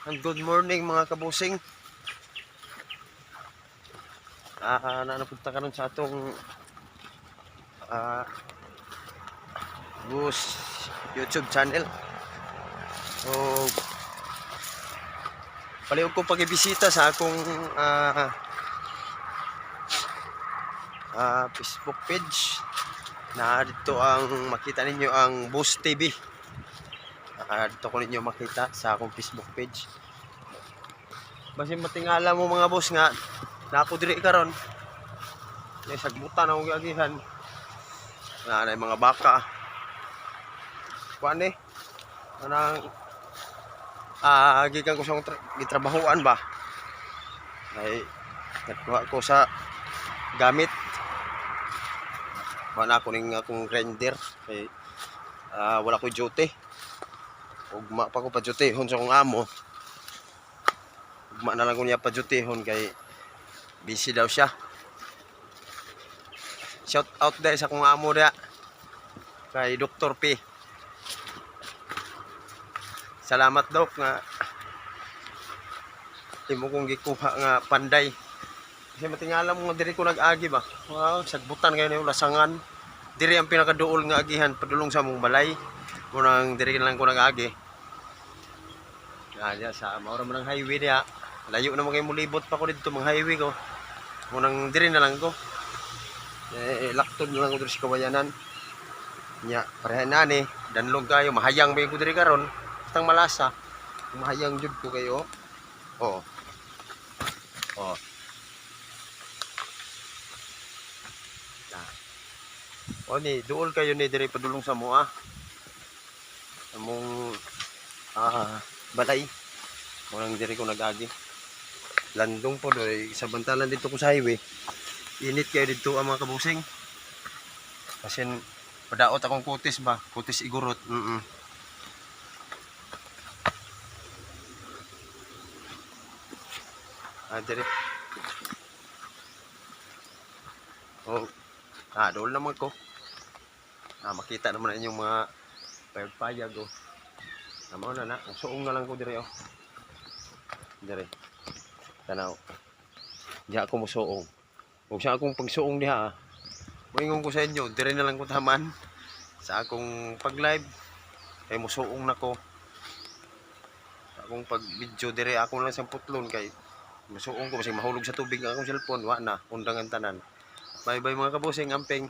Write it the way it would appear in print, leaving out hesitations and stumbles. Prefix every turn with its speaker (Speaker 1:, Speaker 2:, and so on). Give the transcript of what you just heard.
Speaker 1: And good morning mga kabusing. Napunta ka nun sa atong Bus YouTube channel. So, paliw ko pag-ibisita sa akong Facebook page. Na dito ang makita ninyo ang Bus TV. Dito ko ninyo makita sa akong Facebook page. Basin matingala mo mga boss nga na ako diri karon. May sagbutan akong giagihan. Na mga baka. Kuan eh. Anang gikan ko sa gitrabahoan ba. Ay nagkuha ko sa gamit. Wala ko ning akong render kay wala ko duty. Ugma pa ko pa duty hon sa akong amo. Ugma na lang ko niya pa duty hon kay busy daw siya. Shout out dahil sa akong amo dia kay Dr. P. Salamat dok nga imo kong gikuha nga panday. Kasi matingala mo nga diri ko nag-agi ba. Wow, sagbutan kayo na lasangan. Diri ang pinakaduol nga agihan padulong sa mong balay. Munang diri na lang ko nag-agi. Diya sa maura mo ng highway diya. Layo na mo kayo mulibot pa ko dito mga highway ko. Munang diri na lang ko. Laktod na lang ko diri sa kawayanan. Nya pareha na ni danlog kayo mahayang ba ko diri karon. Tang malasa. Mahayang jud ko kayo. Oh. Oh. O ni, duol kayo ni diri padulong sa mua. Among balay. Munang diri ko nag-agi. Landong po doy sabantalan dito ko sa highway. Init kayo dito ang mga kabusing. Kasi padaot akong kutis ba? Kutis igurot. Diri. Oh. Doon naman ko. Makita naman na inyong mga payag oh. Namaw na na. Suong na lang ko dire oh. Dire. Tanaw. Diya ako mo suong. Huwag siya akong pagsuong diha Moingon ko sa inyo, dire na lang ko taman sa akong pag-live. Kay mo suong na ko. Sa akong pag-video dire ako lang sa putlon kay musuong ko kasi mahulog sa tubig ang akong cellphone. Wa na, undangan tanan. Bye bye mga kabusing, amping.